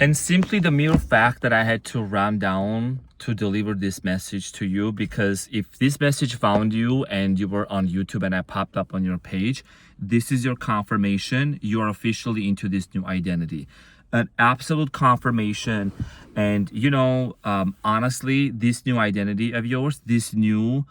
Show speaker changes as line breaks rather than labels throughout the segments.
And simply the mere fact that I had to run down to deliver this message to you, because if this message found you and you were on YouTube and I popped up on your page, this is your confirmation. You are officially into this new identity. An absolute confirmation. And honestly, this new identity of yours, this new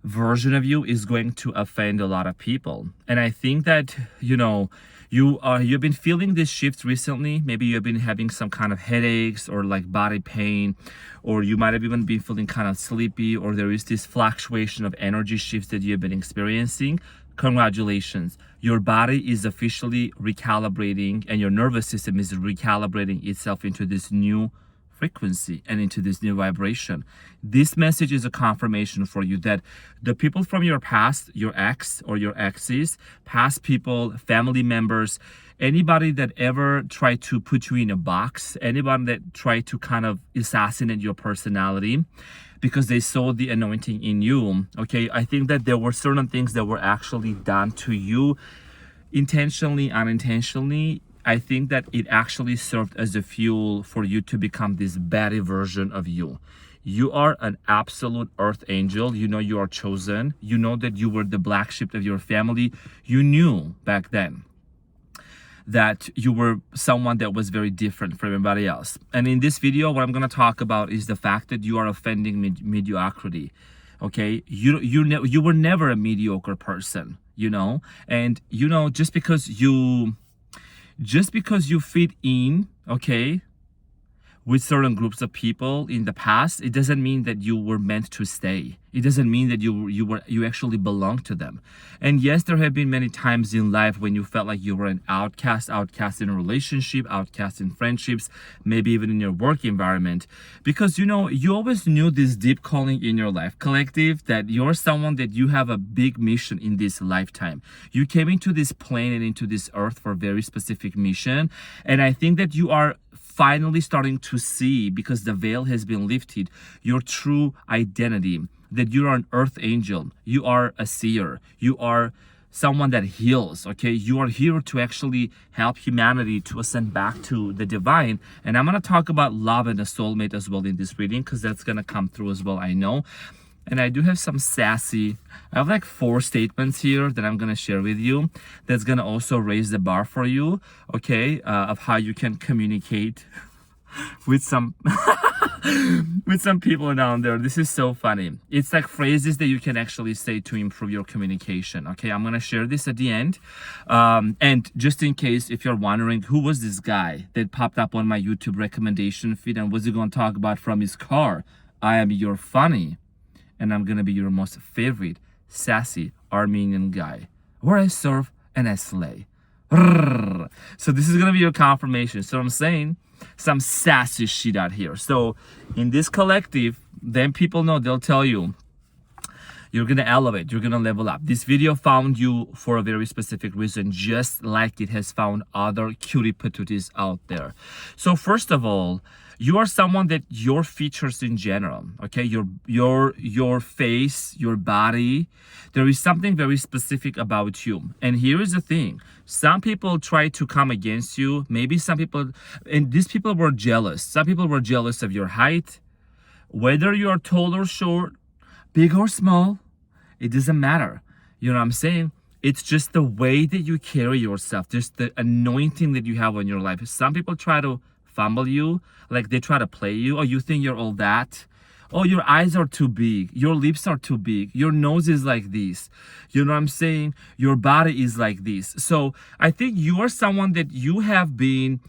version of you is going to offend a lot of people. And I think that you've been feeling this shift recently. Maybe you've been having some kind of headaches or like body pain, or you might have even been feeling kind of sleepy, or there is this fluctuation of energy shifts that you've been experiencing. Congratulations, your body is officially recalibrating and your nervous system is recalibrating itself into this new frequency and into this new vibration. This message is a confirmation for you that the people from your past, your ex or your exes, past people, family members, anybody that ever tried to put you in a box, anybody that tried to kind of assassinate your personality because they saw the anointing in you, okay? I think that there were certain things that were actually done to you intentionally, unintentionally. I think that it actually served as a fuel for you to become this better version of you. You are an absolute earth angel. You know you are chosen. You know that you were the black sheep of your family. You knew back then that you were someone that was very different from everybody else. And in this video, what I'm going to talk about is the fact that you are offending mediocrity. Okay, you were never a mediocre person, and just because you fit in, okay, with certain groups of people in the past, it doesn't mean that you were meant to stay. It doesn't mean that you actually belong to them. And yes, there have been many times in life when you felt like you were an outcast in a relationship, outcast in friendships, maybe even in your work environment. Because you always knew this deep calling in your life, collective, that you're someone that you have a big mission in this lifetime. You came into this plane and into this earth for a very specific mission. And I think that you are finally starting to see, because the veil has been lifted, your true identity, that you are an earth angel, you are a seer, you are someone that heals, okay? You are here to actually help humanity to ascend back to the divine. And I'm going to talk about love and a soulmate as well in this reading, because that's going to come through as well, I know. And I do have some sassy, I have like 4 statements here that I'm going to share with you that's going to also raise the bar for you, okay, of how you can communicate with some with some people down there. This is so funny. It's like phrases that you can actually say to improve your communication, okay? I'm going to share this at the end. And just in case if you're wondering, who was this guy that popped up on my YouTube recommendation feed and what's he going to talk about from his car? I am your funny, and I'm gonna be your most favorite sassy Armenian guy, where I serve and I slay. So this is gonna be your confirmation. So I'm saying some sassy shit out here. So in this collective, then people know, they'll tell you, you're gonna elevate, you're gonna level up. This video found you for a very specific reason, just like it has found other cutie patooties out there. So first of all, you are someone that your features in general, okay, your face, your body, there is something very specific about you. And here is the thing, some people try to come against you. Maybe some people, and these people were jealous. Some people were jealous of your height, whether you are tall or short, big or small, it doesn't matter. You know what I'm saying? It's just the way that you carry yourself, just the anointing that you have on your life. Some people try to fumble you, like they try to play you. Oh, you think you're all that? Oh, your eyes are too big. Your lips are too big. Your nose is like this. You know what I'm saying? Your body is like this. So I think you are someone that you have been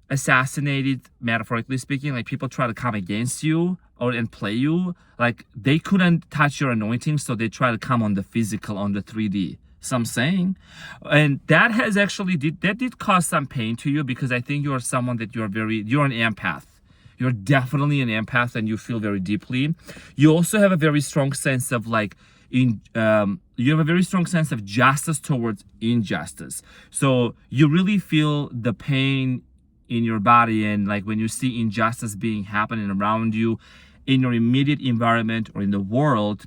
assassinated, metaphorically speaking. Like people try to come against you and play you. Like they couldn't touch your anointing, so they try to come on the physical, on the 3D. So I'm saying, and that has actually did cause some pain to you, because I think you are someone that you're an empath. You're definitely an empath, and you feel very deeply. You also have a very strong sense of you have a very strong sense of justice towards injustice. So you really feel the pain in your body, and like when you see injustice happening around you in your immediate environment or in the world,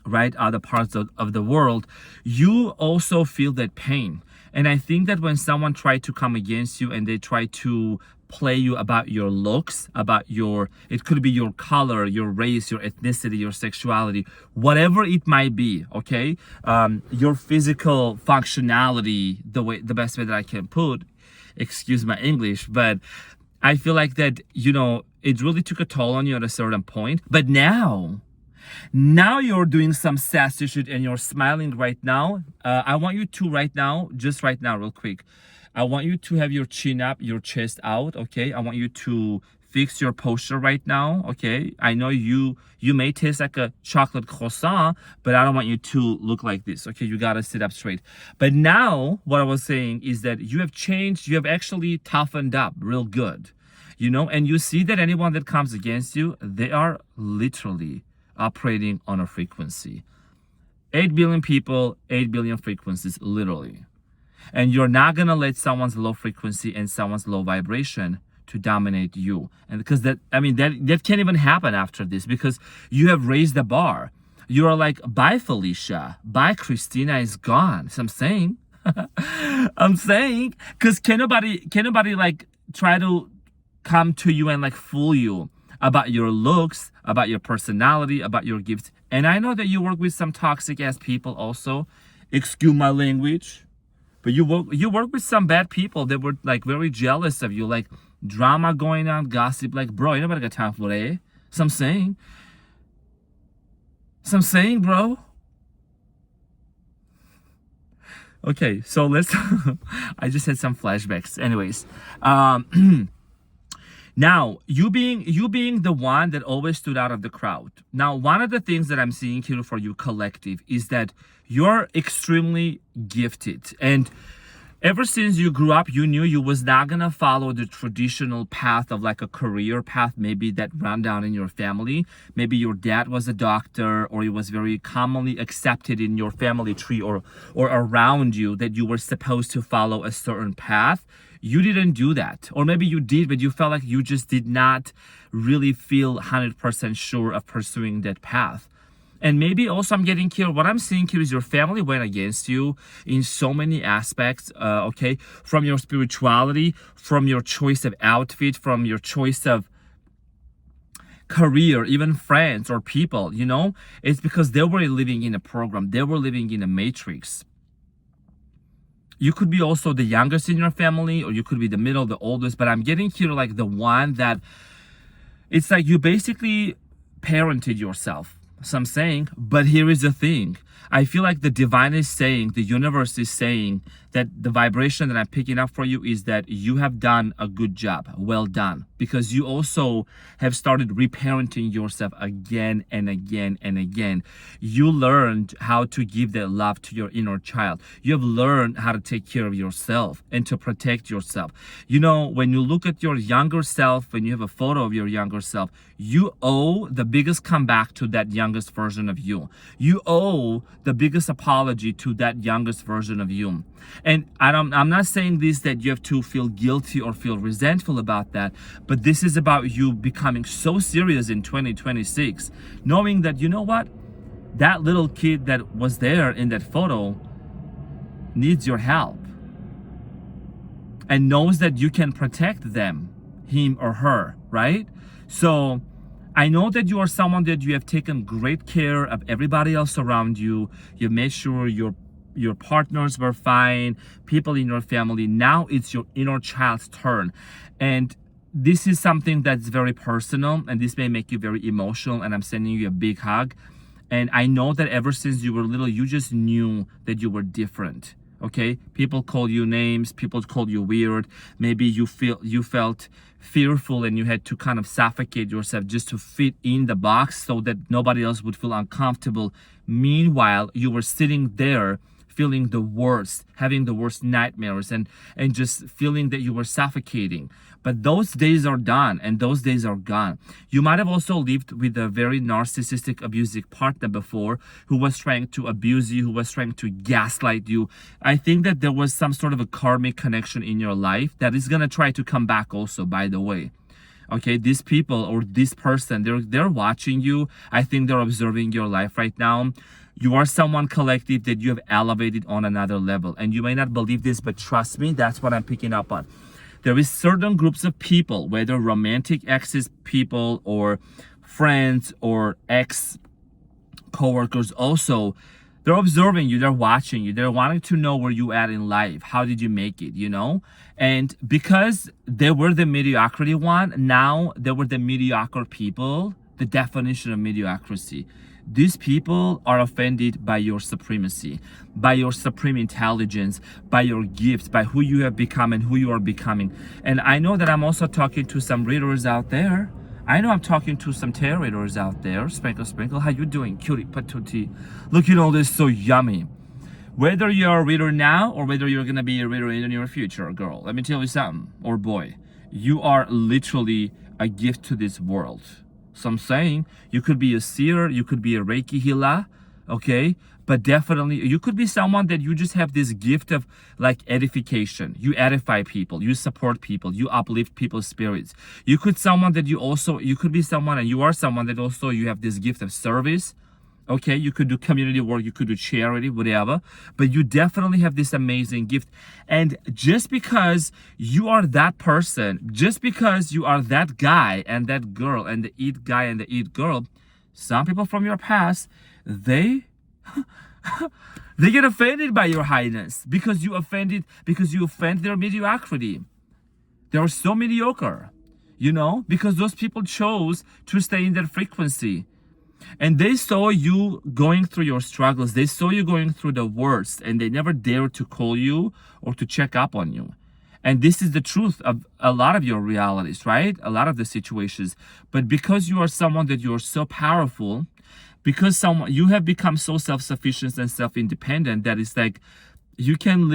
right, other parts of the world, you also feel that pain. And I think that when someone try to come against you and they try to play you about your looks, about your, it could be your color, your race, your ethnicity, your sexuality, whatever it might be, okay? Your physical functionality, the best way that I can put, excuse my English, but I feel like that, it really took a toll on you at a certain point. But now you're doing some sassy shit and you're smiling right now. I want you to just right now, real quick. I want you to have your chin up, your chest out, okay? I want you to fix your posture right now, okay? I know you may taste like a chocolate croissant, but I don't want you to look like this, okay? You gotta sit up straight. But now, what I was saying is that you have changed, you have actually toughened up real good, and you see that anyone that comes against you, they are literally operating on a frequency. 8 billion people, 8 billion frequencies, literally. And you're not gonna let someone's low frequency and someone's low vibration to dominate you. And because that can't even happen after this, because you have raised the bar. You are like, bye Felicia, bye Christina is gone. So I'm saying, because can nobody like try to come to you and like fool you about your looks, about your personality, about your gifts. And I know that you work with some toxic ass people also. Excuse my language. But you work with some bad people that were like very jealous of you, like drama going on, gossip, like, bro, you nobody got time for that. So I'm saying, bro. Okay, so let's I just had some flashbacks. Anyways, now, you being the one that always stood out of the crowd. Now, one of the things that I'm seeing here for you collective is that you're extremely gifted. And ever since you grew up, you knew you was not going to follow the traditional path of like a career path, maybe that ran down in your family. Maybe your dad was a doctor, or it was very commonly accepted in your family tree or around you that you were supposed to follow a certain path. You didn't do that. Or maybe you did, but you felt like you just did not really feel 100% sure of pursuing that path. And maybe also I'm getting here, what I'm seeing here is your family went against you in so many aspects, okay? From your spirituality, from your choice of outfit, from your choice of career, even friends or people, It's because they were living in a program. They were living in a matrix. You could be also the youngest in your family, or you could be the middle, the oldest, but I'm getting here like the one that it's like you basically parented yourself. So I'm saying, but here is the thing. I feel like the divine is saying, the universe is saying that the vibration that I'm picking up for you is that you have done a good job. Well done. Because you also have started reparenting yourself again and again and again. You learned how to give that love to your inner child. You have learned how to take care of yourself and to protect yourself. When you look at your younger self, when you have a photo of your younger self, you owe the biggest comeback to that youngest version of you. You owe the biggest apology to that youngest version of you. And I'm not saying this that you have to feel guilty or feel resentful about that, but this is about you becoming so serious in 2026, knowing that, you know what, that little kid that was there in that photo needs your help and knows that you can protect them, him or her, right? So I know that you are someone that you have taken great care of everybody else around you. You made sure your partners were fine, people in your family. Now it's your inner child's turn. And this is something that's very personal, and this may make you very emotional, and I'm sending you a big hug. And I know that ever since you were little, you just knew that you were different. Okay, people call you names, people called you weird. Maybe you felt fearful and you had to kind of suffocate yourself just to fit in the box so that nobody else would feel uncomfortable. Meanwhile, you were sitting there feeling the worst, having the worst nightmares, and just feeling that you were suffocating. But those days are done, and those days are gone. You might have also lived with a very narcissistic, abusive partner before who was trying to abuse you, who was trying to gaslight you. I think that there was some sort of a karmic connection in your life that is going to try to come back also, by the way. Okay, these people or this person, they're watching you. I think they're observing your life right now. You are someone collective that you have elevated on another level. And you may not believe this, but trust me, that's what I'm picking up on. There is certain groups of people, whether romantic exes people or friends or ex coworkers also, they're observing you, they're watching you, they're wanting to know where you at in life. How did you make it, you know? And because they were the mediocrity one, now they were the mediocre people, the definition of mediocrity. These people are offended by your supremacy, by your supreme intelligence, by your gifts, by who you have become and who you are becoming. And I know that I'm also talking to some readers out there. I know I'm talking to some tarot readers out there. Sprinkle, sprinkle. How you doing? Cutie patootie. Looking all this so yummy. Whether you're a reader now or whether you're going to be a reader in the near future, girl, let me tell you something, or boy, you are literally a gift to this world. So I'm saying you could be a seer, you could be a Reiki healer, okay? But definitely you could be someone that you just have this gift of like edification. You edify people, you support people, you uplift people's spirits. You could be someone and you are someone that also you have this gift of service. Okay, you could do community work, you could do charity, whatever, but you definitely have this amazing gift. And just because you are that person, just because you are that guy and that girl and the it guy and the it girl, some people from your past, they get offended by your highness because you offend their mediocrity. They are so mediocre, you know, because those people chose to stay in their frequency. And they saw you going through your struggles. They saw you going through the worst, and they never dared to call you or to check up on you. And this is the truth of a lot of your realities, right? A lot of the situations. But because you are someone that you are so powerful, because you have become so self-sufficient and self-independent that it's like you can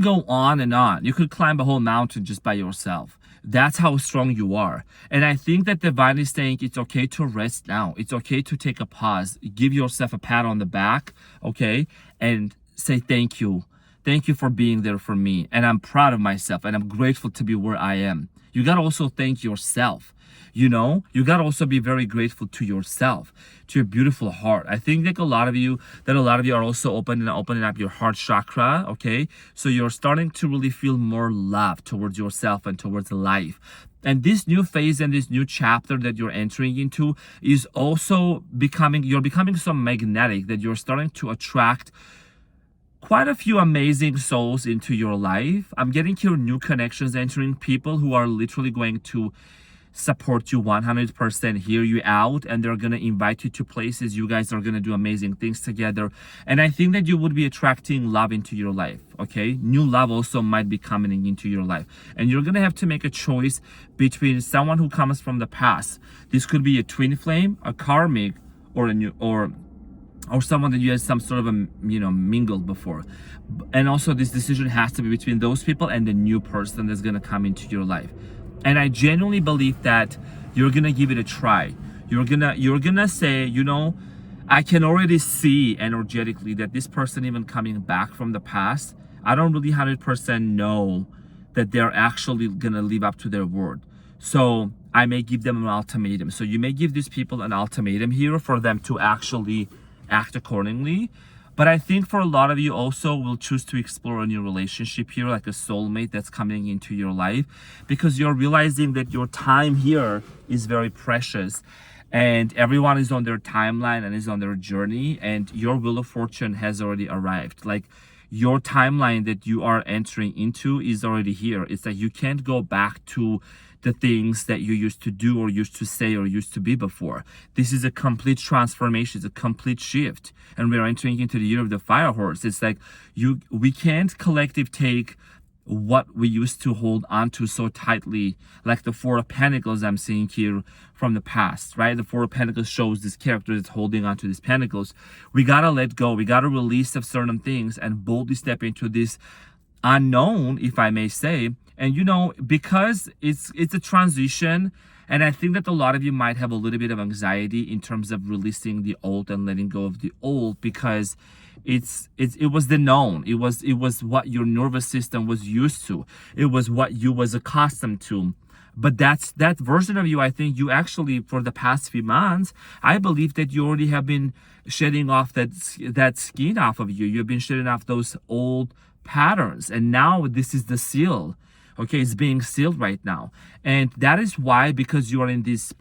go on and on. You could climb a whole mountain just by yourself. That's how strong you are. And I think that divine is saying it's okay to rest now. It's okay to take a pause. Give yourself a pat on the back, okay? And say thank you. Thank you for being there for me. And I'm proud of myself and I'm grateful to be where I am. You gotta also thank yourself. You know, you gotta also be very grateful to yourself, to your beautiful heart. I think that a lot of you are also opening up your heart chakra, okay? So you're starting to really feel more love towards yourself and towards life. And this new phase and this new chapter that you're entering into is also you're becoming so magnetic that you're starting to attract quite a few amazing souls into your life. I'm getting here new connections entering, people who are literally going to support you 100%, hear you out, and they're gonna invite you to places. You guys are gonna do amazing things together. And I think that you would be attracting love into your life, okay? New love also might be coming into your life. And you're gonna have to make a choice between someone who comes from the past. This could be a twin flame, a karmic, or someone that you had some sort of mingled before. And also this decision has to be between those people and the new person that's gonna come into your life. And I genuinely believe that you're gonna give it a try. You're gonna say, you know, I can already see energetically that this person even coming back from the past, I don't really 100% know that they're actually gonna live up to their word. So I may give them an ultimatum. So you may give these people an ultimatum here for them to actually act accordingly. But I think for a lot of you also will choose to explore a new relationship here, like a soulmate that's coming into your life, because you're realizing that your time here is very precious and everyone is on their timeline and is on their journey, and your wheel of fortune has already arrived. Like your timeline that you are entering into is already here. It's that you can't go back to the things that you used to do or used to say or used to be before. This is a complete transformation. It's a complete shift. And we're entering into the year of the fire horse. It's like we can't collective take what we used to hold on to so tightly, like the Four of Pentacles I'm seeing here from the past, right? The Four of Pentacles shows this character that's holding on to these pentacles. We gotta let go. We gotta release of certain things and boldly step into this unknown, if I may say. And you know, because it's a transition, and I think that a lot of you might have a little bit of anxiety in terms of releasing the old and letting go of the old, because it was the known. It was what your nervous system was used to. It was what you was accustomed to. But that version of you, I think you actually, for the past few months, I believe that you already have been shedding off that skin off of you. You've been shedding off those old patterns. And now this is the seal. Okay, it's being sealed right now. And that is why, because you are in this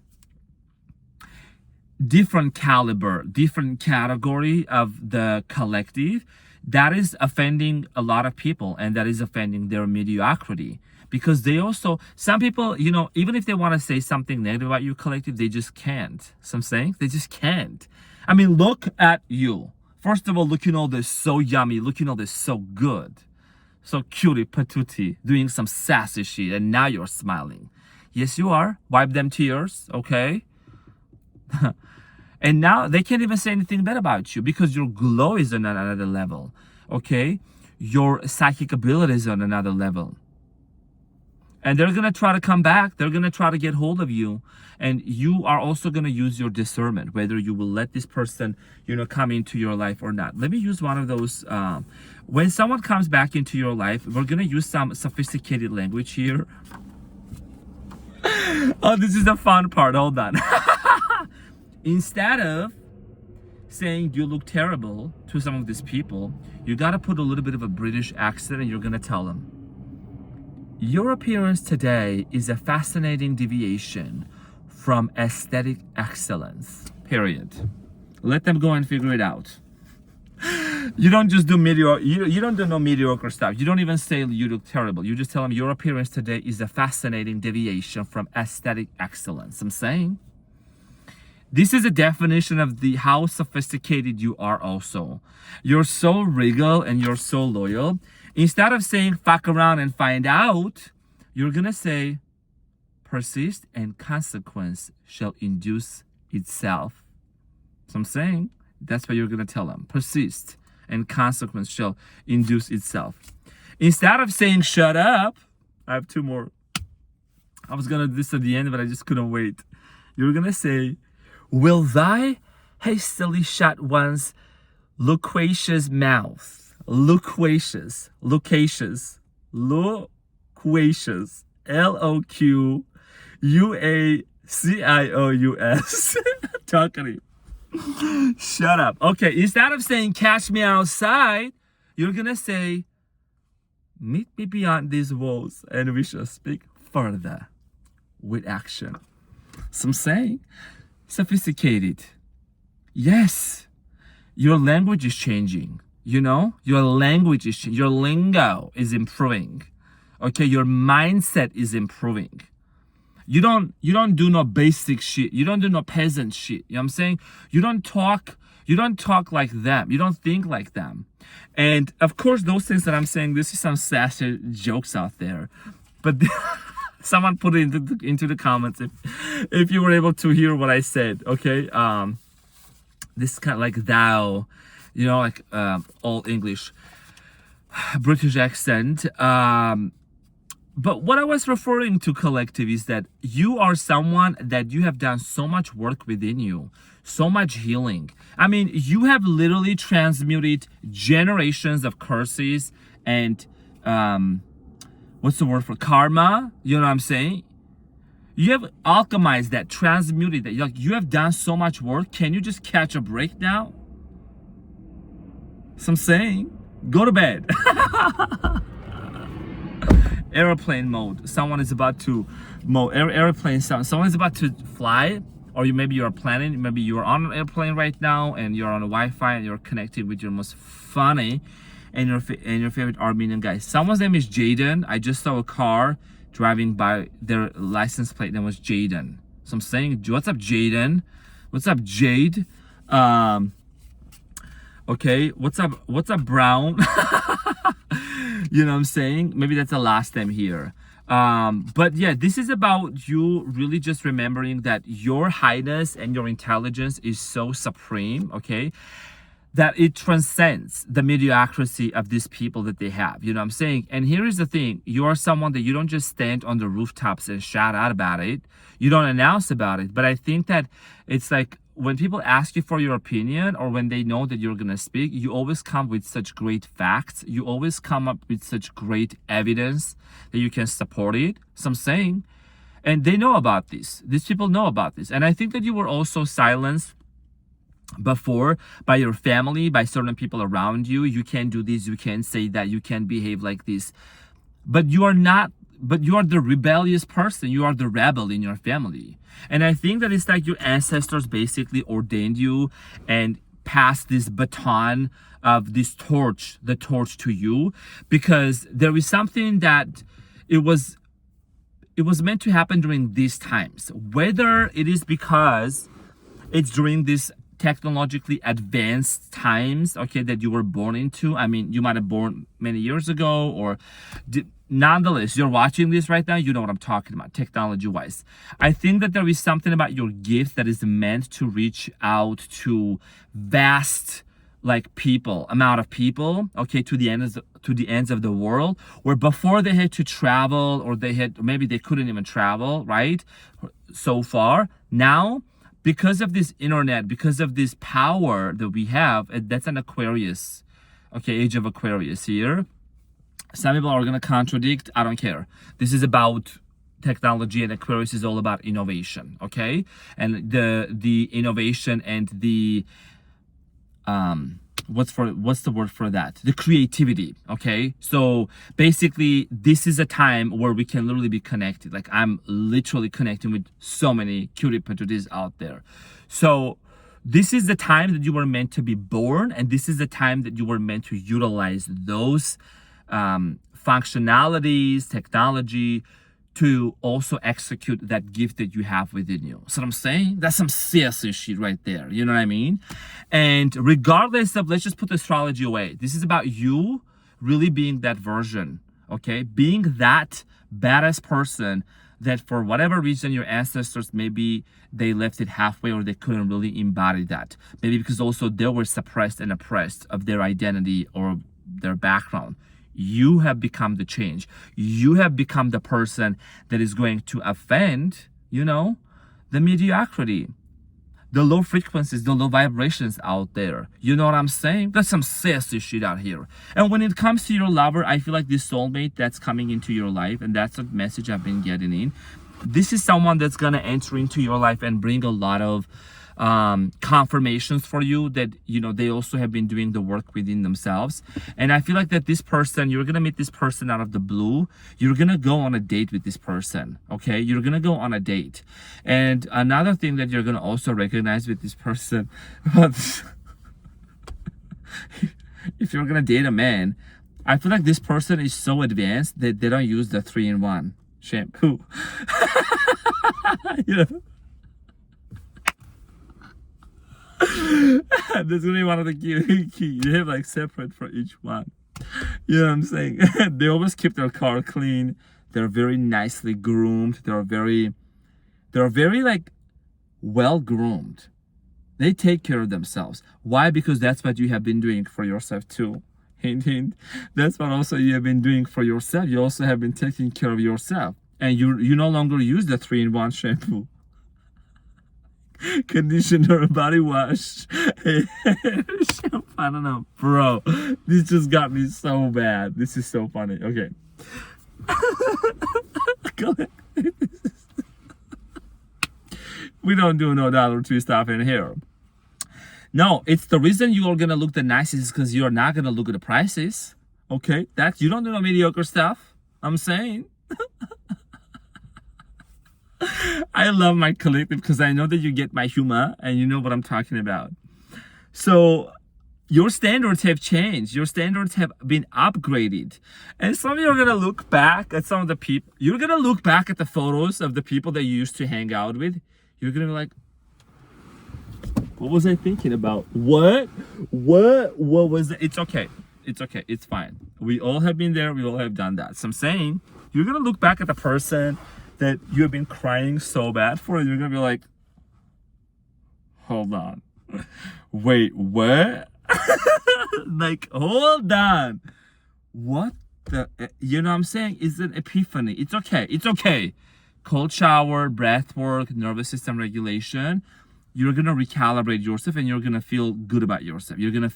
different caliber, different category of the collective, that is offending a lot of people, and that is offending their mediocrity. Because they also, some people, even if they want to say something negative about your collective, they just can't. So I'm saying they just can't. I mean, look at you. First of all, looking all this so yummy, looking all this so good, so cutie patootie, doing some sassy shit, and now you're smiling. Yes, you are. Wipe them tears, okay? And now they can't even say anything bad about you because your glow is on another level, okay? Your psychic ability is on another level. And they're going to try to come back. They're going to try to get hold of you. And you are also going to use your discernment, whether you will let this person, come into your life or not. Let me use one of those. When someone comes back into your life, we're going to use some sophisticated language here. Oh, this is the fun part. Hold on. Instead of saying you look terrible to some of these people, you got to put a little bit of a British accent, and you're going to tell them, your appearance today is a fascinating deviation from aesthetic excellence, period. Let them go and figure it out. You don't just do mediocre, you don't do no mediocre stuff. You don't even say you look terrible. You just tell them your appearance today is a fascinating deviation from aesthetic excellence. I'm saying this is a definition of how sophisticated you are also. You're so regal and you're so loyal. Instead of saying fuck around and find out, you're going to say persist and consequence shall induce itself. So I'm saying that's what you're going to tell them. Persist and consequence shall induce itself. Instead of saying shut up, I have two more. I was going to do this at the end, but I just couldn't wait. You're going to say, will thy hastily shut one's loquacious mouth, loquacious, L-O-Q-U-A-C-I-O-U-S. Talkative. Shut up. Okay, instead of saying catch me outside, you're gonna say meet me beyond these walls and we shall speak further with action. So I'm saying sophisticated. Yes, your language is changing. Your language is changing. Your lingo is improving. Okay, your mindset is improving. You don't do no basic shit. You don't do no peasant shit. You know what I'm saying? You don't talk like them. You don't think like them. And of course, those things that I'm saying, this is some sassy jokes out there. But someone put it into the comments if you were able to hear what I said. Okay, this kind of like thou, like all English, British accent. But what I was referring to, collective, is that you are someone that you have done so much work within you, so much healing. I mean, you have literally transmuted generations of curses and what's the word for karma? You know what I'm saying? You have alchemized that, transmuted that. You have done so much work. Can you just catch a break now? So I'm saying, go to bed. Airplane mode. Someone is about to airplane sound. Someone is about to fly, or maybe you're planning. Maybe you're on an airplane right now, and you're on a Wi-Fi, and you're connected with your most funny and your favorite Armenian guy. Someone's name is Jaden. I just saw a car driving by, their license plate name was Jaden. So I'm saying, what's up, Jaden? What's up, Jade? Okay, what's up, Brown? You know what I'm saying? Maybe that's the last name here. But yeah, this is about you really just remembering that your highness and your intelligence is so supreme, okay? That it transcends the mediocrity of these people that they have. You know what I'm saying? And here is the thing. You are someone that you don't just stand on the rooftops and shout out about it. You don't announce about it. But I think that it's like when people ask you for your opinion, or when they know that you're going to speak, you always come with such great facts. You always come up with such great evidence that you can support it. So I'm saying, And they know about this. These people know about this. And I think that you were also silenced before by your family, by certain people around you. You can't do this, you can't say that, you can't behave like this. But you are not, but you are the rebellious person. You are the rebel in your family. And I think that it's like your ancestors basically ordained you and passed this baton of this torch, the torch to you, because there is something that it was meant to happen during these times. Whether it is because it's during this technologically advanced times, okay, that you were born into. I mean, you might have born many years ago, or nonetheless, you're watching this right now, you know what I'm talking about, technology-wise. I think that there is something about your gift that is meant to reach out to vast, like, amount of people, okay, to the ends of the world, where before they had to travel, or maybe they couldn't even travel, right, so far. Now, because of this internet, because of this power that we have, that's an Aquarius, okay, age of Aquarius here. Some people are going to contradict. I don't care. This is about technology, and Aquarius is all about innovation, okay? And the innovation and the what's the word for that? The creativity, okay? So basically, this is a time where we can literally be connected. Like, I'm literally connecting with so many cutie patooties out there. So this is the time that you were meant to be born, and this is the time that you were meant to utilize those functionalities, technology, to also execute that gift that you have within you. So what I'm saying, that's some sassy shit right there. You know what I mean? And regardless of, let's just put astrology away. This is about you really being that version, okay? Being that badass person that for whatever reason your ancestors, maybe they left it halfway, or they couldn't really embody that. Maybe because also they were suppressed and oppressed of their identity or their background. You have become the change. You have become the person that is going to offend, the mediocrity, the low frequencies, the low vibrations out there. You know what I'm saying? That's some sassy shit out here. And when it comes to your lover, I feel like this soulmate that's coming into your life, and that's the message I've been getting in. This is someone that's going to enter into your life and bring a lot of confirmations for you that they also have been doing the work within themselves. And I feel like that this person, you're gonna meet this person out of the blue. You're gonna go on a date with this person, okay? You're gonna go on a date. And another thing that you're gonna also recognize with this person, if you're gonna date a man, I feel like this person is so advanced that they don't use the 3-in-1 shampoo. There's gonna be one of the key. They have like separate for each one. You know what I'm saying? They always keep their car clean. They're very nicely groomed. They're very like well groomed. They take care of themselves. Why? Because that's what you have been doing for yourself too. Hint, hint. That's what also you have been doing for yourself. You also have been taking care of yourself, and you no longer use the 3-in-1 shampoo, conditioner, body wash, shampoo. I don't know, bro. This just got me so bad. This is so funny. Okay. Go ahead. We don't do no $1 stuff in here. No, it's the reason you are gonna look the nicest is because you are not gonna look at the prices. Okay, that you don't do no mediocre stuff. I'm saying. I love my collective because I know that you get my humor and you know what I'm talking about. So your standards have changed. Your standards have been upgraded. And some of you are going to look back at some of the people. You're going to look back at the photos of the people that you used to hang out with. You're going to be like, what was I thinking about? What was it? It's okay. It's okay. It's fine. We all have been there. We all have done that. So I'm saying, you're going to look back at the person that you have been crying so bad for, and you're gonna be like, hold on, wait, what? Like, hold on, what the, you know what I'm saying? It's an epiphany. It's okay. Cold shower, breath work, nervous system regulation. You're gonna recalibrate yourself, and you're gonna feel good about yourself. You're gonna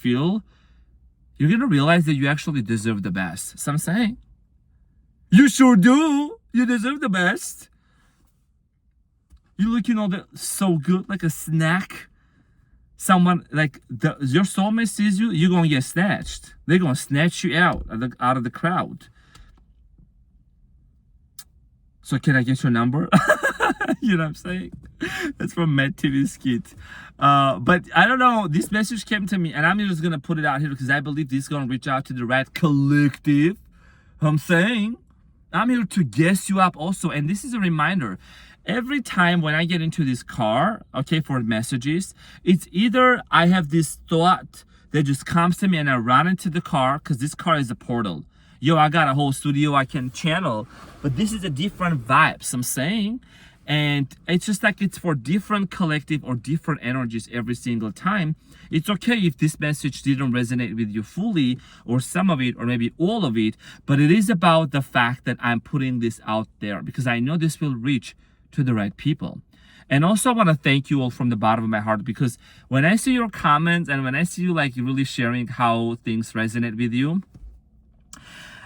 realize that you actually deserve the best. So I'm saying, you sure do. You deserve the best. You're looking all so good, like a snack. Someone like your soulmate sees you, you're gonna get snatched. They're gonna snatch you out of the crowd. So can I get your number? You know what I'm saying? That's from Matt TV's skit. But I don't know. This message came to me, and I'm just gonna put it out here because I believe this is gonna reach out to the right collective. I'm saying I'm here to guess you up also, and this is a reminder. Every time when I get into this car, okay, for messages, it's either I have this thought that just comes to me and I run into the car because this car is a portal. Yo, I got a whole studio I can channel, but this is a different vibes, I'm saying. And it's just like it's for different collective or different energies every single time. It's okay if this message didn't resonate with you fully or some of it or maybe all of it, but it is about the fact that I'm putting this out there because I know this will reach to the right people. And also I want to thank you all from the bottom of my heart because when I see your comments and when I see you like really sharing how things resonate with you,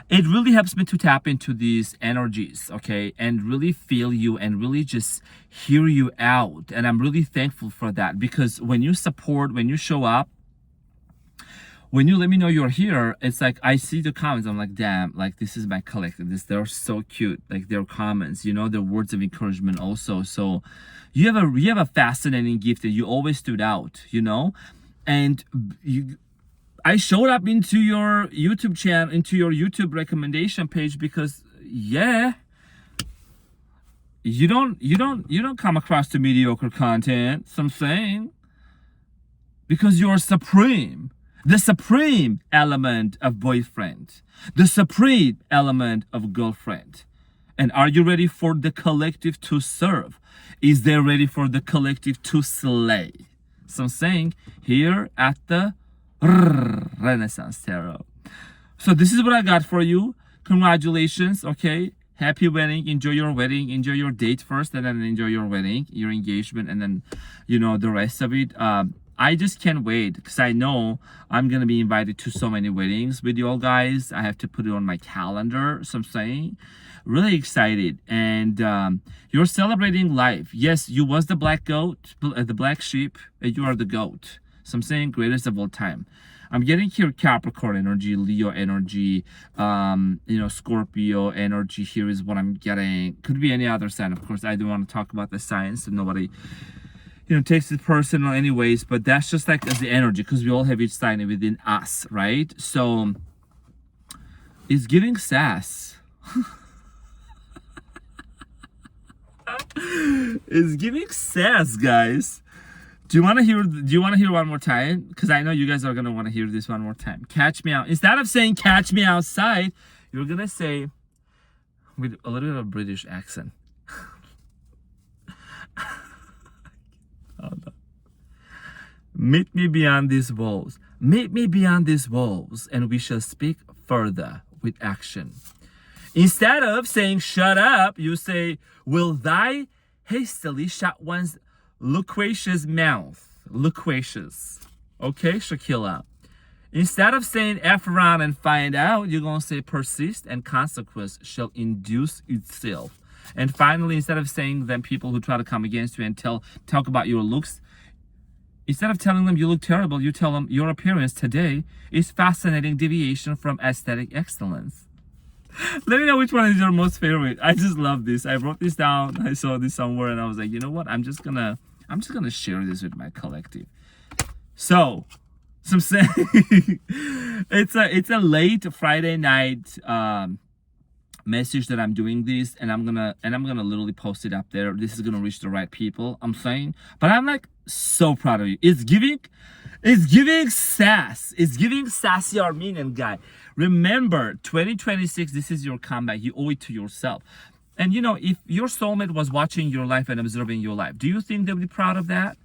it really helps me to tap into these energies, okay, and really feel you and really just hear you out. And I'm really thankful for that because when you support, when you show up, when you let me know you're here, it's like I see the comments. I'm like, damn, like this is my collective. They're so cute. Like their comments, you know, their words of encouragement also. So you have a fascinating gift that you always stood out, you know, and I showed up into your YouTube channel, into your YouTube recommendation page because yeah, you don't come across the mediocre content. So I'm saying because you're supreme. The supreme element of boyfriend, the supreme element of girlfriend. And are you ready for the collective to serve? Is there ready for the collective to slay? So I'm saying here at the Renaissance Tarot. So this is what I got for you. Congratulations, okay? Happy wedding. Enjoy your wedding. Enjoy your date first and then enjoy your wedding, your engagement, and then, you know, the rest of it. I just can't wait because I know I'm going to be invited to so many weddings with you all guys. I have to put it on my calendar. So I'm saying really excited. And you're celebrating life. Yes, you was the black goat, the black sheep. And you are the goat. So I'm saying greatest of all time. I'm getting here Capricorn energy, Leo energy, you know, Scorpio energy. Here is what I'm getting. Could be any other sign. Of course, I don't want to talk about the signs. So nobody, you know, takes it personal anyways, but that's just like as the energy because we all have each sign within us, right? So it's giving sass. It's giving sass, guys. Do you want to hear one more time? Because I know you guys are gonna want to hear this one more time. Catch me out. Instead of saying catch me outside, you're gonna say with a little bit of a British accent. Meet me beyond these walls. Meet me beyond these walls, and we shall speak further with action. Instead of saying shut up, you say, will thy hastily shut one's loquacious mouth. Loquacious. Okay, Shakila. Instead of saying F around and find out, you're going to say persist and consequence shall induce itself. And finally, instead of saying them people who try to come against you and talk about your looks, instead of telling them you look terrible, you tell them your appearance today is fascinating deviation from aesthetic excellence. Let me know which one is your most favorite. I just love this. I wrote this down. I saw this somewhere and I was like, you know what? I'm just gonna share this with my collective. So some say it's a late Friday night message that I'm doing this, and I'm gonna literally post it up there. This is gonna reach the right people, I'm saying. But I'm like so proud of you. It's giving sass. It's giving sassy Armenian guy. Remember, 2026, this is your comeback. You owe it to yourself. And you know, if your soulmate was watching your life and observing your life, do you think they'll be proud of that?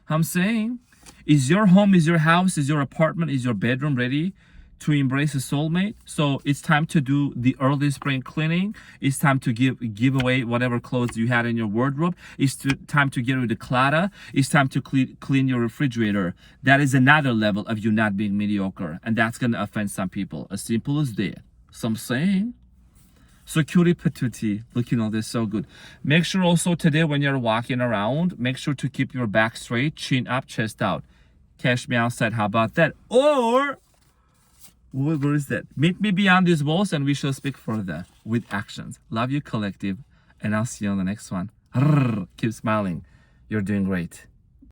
I'm saying, is your home, is your house, is your apartment, is your bedroom ready to embrace a soulmate? So it's time to do the early spring cleaning. It's time to give away whatever clothes you had in your wardrobe. It's time to get rid of clutter. It's time to clean your refrigerator. That is another level of you not being mediocre, and that's gonna offend some people. As simple as that. So I'm saying. So cutie patootie, looking all this so good. Make sure also today when you're walking around, make sure to keep your back straight, chin up, chest out. Cash me outside, how about that? Or, where is that? Meet me beyond these walls and we shall speak further with actions. Love you, collective, and I'll see you on the next one. Keep smiling. You're doing great.